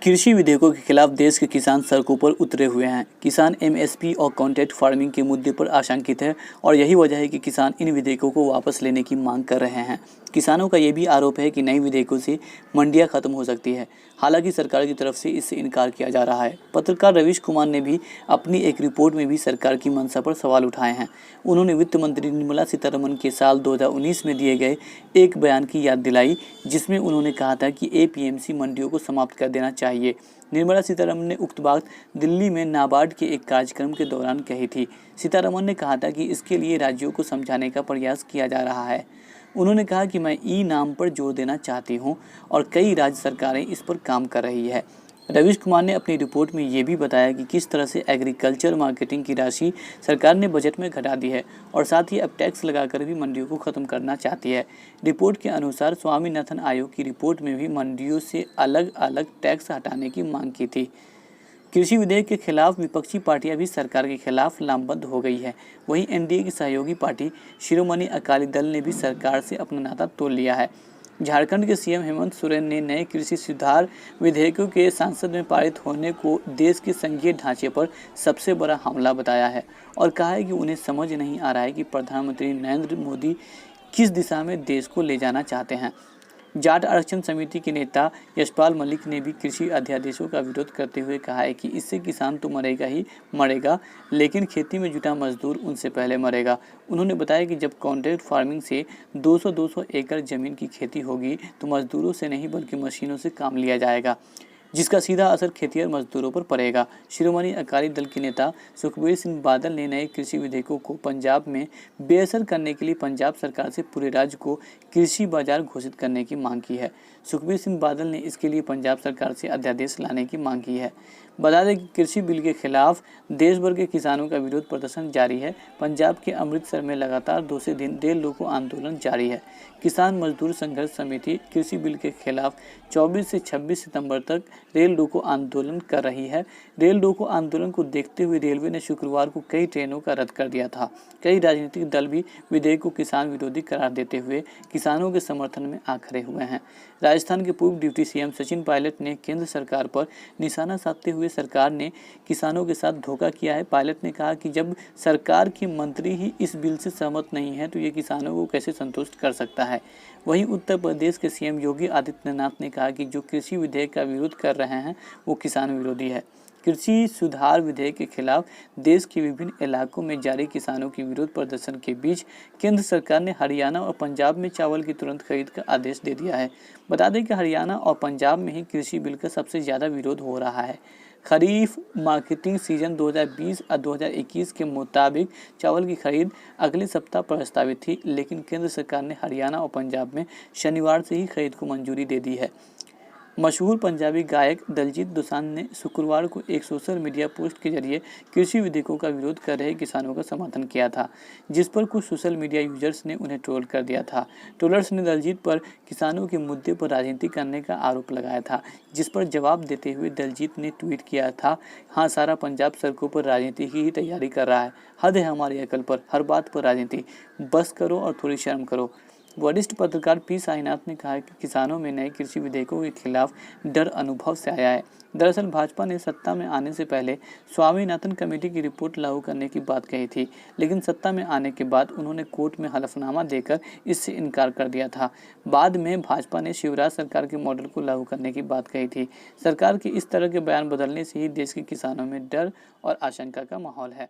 कृषि विधेयकों के खिलाफ देश के किसान सड़कों पर उतरे हुए हैं। किसान एमएसपी और कॉन्ट्रैक्ट फार्मिंग के मुद्दे पर आशंकित है और यही वजह है कि किसान इन विधेयकों को वापस लेने की मांग कर रहे हैं। किसानों का यह भी आरोप है कि नए विधेयकों से मंडियां खत्म हो सकती है। हालांकि सरकार की तरफ से इससे इनकार किया जा रहा है। पत्रकार रवीश कुमार ने भी अपनी एक रिपोर्ट में भी सरकार की मंशा पर सवाल उठाए हैं। उन्होंने वित्त मंत्री निर्मला सीतारमण के साल 2019 में दिए गए एक बयान की याद दिलाई, जिसमें उन्होंने कहा था कि एपीएमसी मंडियों को समाप्त कर देना चाहिए। निर्मला सीतारमण ने उक्त बात दिल्ली में नाबार्ड के एक कार्यक्रम के दौरान कही थी। सीतारमण ने कहा था कि इसके लिए राज्यों को समझाने का प्रयास किया जा रहा है। उन्होंने कहा कि मैं ई नाम पर जोर देना चाहती हूं और कई राज्य सरकारें इस पर काम कर रही है। रवीश कुमार ने अपनी रिपोर्ट में ये भी बताया कि किस तरह से एग्रीकल्चर मार्केटिंग की राशि सरकार ने बजट में घटा दी है और साथ ही अब टैक्स लगाकर भी मंडियों को खत्म करना चाहती है। रिपोर्ट के अनुसार स्वामीनाथन आयोग की रिपोर्ट में भी मंडियों से अलग अलग टैक्स हटाने की मांग की थी। कृषि विधेयक के खिलाफ विपक्षी पार्टियां भी सरकार के खिलाफ लामबंद हो गई है। वहीं एनडीए की सहयोगी पार्टी शिरोमणि अकाली दल ने भी सरकार से अपना नाता तोड़ लिया है। झारखंड के सीएम हेमंत सोरेन ने नए कृषि सुधार विधेयकों के संसद में पारित होने को देश के संघीय ढांचे पर सबसे बड़ा हमला बताया है और कहा है कि उन्हें समझ नहीं आ रहा है कि प्रधानमंत्री नरेंद्र मोदी किस दिशा में देश को ले जाना चाहते हैं। जाट आरक्षण समिति के नेता यशपाल मलिक ने भी कृषि अध्यादेशों का विरोध करते हुए कहा है कि इससे किसान तो मरेगा ही मरेगा, लेकिन खेती में जुटा मजदूर उनसे पहले मरेगा। उन्होंने बताया कि जब कॉन्ट्रैक्ट फार्मिंग से 200 एकड़ जमीन की खेती होगी तो मजदूरों से नहीं बल्कि मशीनों से काम लिया जाएगा, जिसका सीधा असर खेतिहर मजदूरों पर पड़ेगा। शिरोमणि अकाली दल के नेता सुखबीर सिंह बादल ने नए कृषि विधेयकों को पंजाब में बेअसर करने के लिए पंजाब सरकार से पूरे राज्य को कृषि बाजार घोषित करने की मांग की है। सुखबीर सिंह बादल ने इसके लिए पंजाब सरकार से अध्यादेश लाने की मांग की है। बता दें कि कृषि बिल के खिलाफ देश भर के किसानों का विरोध प्रदर्शन जारी है। पंजाब के अमृतसर में लगातार दूसरे दिन रेल रोको आंदोलन जारी है। किसान मजदूर संघर्ष समिति कृषि बिल के खिलाफ 24 से 26 सितंबर तक रेल रोको आंदोलन कर रही है। रेल रोको आंदोलन को देखते हुए रेलवे ने शुक्रवार को कई ट्रेनों का रद्द कर दिया था। कई राजनीतिक दल भी विधेयक को किसान विरोधी करार देते हुए किसानों के समर्थन में आ खड़े हुए हैं। राजस्थान के पूर्व डिप्टी सीएम सचिन पायलट ने केंद्र सरकार पर निशाना साधते हुए सरकार ने किसानों के साथ धोखा किया है। पायलट ने कहा कि जब सरकार के मंत्री ही इस बिल से सहमत नहीं है तो ये किसानों को कैसे संतुष्ट कर सकता है। वहीं उत्तर प्रदेश के सीएम योगी आदित्यनाथ ने कहा कि जो कृषि विधेयक का विरोध कर रहे हैं वो किसान विरोधी है। कृषि सुधार विधेयक के खिलाफ देश के विभिन्न इलाकों में जारी किसानों की विरोध प्रदर्शन के बीच केंद्र सरकार ने हरियाणा और पंजाब में चावल की तुरंत खरीद का आदेश दे दिया है। बता दें कि हरियाणा और पंजाब में ही कृषि बिल का सबसे ज़्यादा विरोध हो रहा है। खरीफ मार्केटिंग सीजन 2020 और 2021 के मुताबिक चावल की खरीद अगले सप्ताह प्रस्तावित थी, लेकिन केंद्र सरकार ने हरियाणा और पंजाब में शनिवार से ही खरीद को मंजूरी दे दी है। मशहूर पंजाबी गायक दलजीत दोसांझ ने शुक्रवार को एक सोशल मीडिया पोस्ट के जरिए कृषि विधेयकों का विरोध कर रहे किसानों का समर्थन किया था, जिस पर कुछ सोशल मीडिया यूजर्स ने उन्हें ट्रोल कर दिया था। ट्रोलर्स ने दलजीत पर किसानों के मुद्दे पर राजनीति करने का आरोप लगाया था, जिस पर जवाब देते हुए दलजीत ने ट्वीट किया था, हाँ, सारा पंजाब सड़कों पर राजनीति की ही तैयारी कर रहा है। हद है हमारी अकल पर, हर बात पर राजनीति, बस करो और थोड़ी शर्म करो। वरिष्ठ पत्रकार पी साईनाथ ने कहा कि किसानों में नए कृषि विधेयकों के खिलाफ डर अनुभव से आया है। दरअसल भाजपा ने सत्ता में आने से पहले स्वामीनाथन कमेटी की रिपोर्ट लागू करने की बात कही थी, लेकिन सत्ता में आने के बाद उन्होंने कोर्ट में हलफनामा देकर इससे इनकार कर दिया था। बाद में भाजपा ने शिवराज सरकार के मॉडल को लागू करने की बात कही थी। सरकार के इस तरह के बयान बदलने से ही देश के किसानों में डर और आशंका का माहौल है।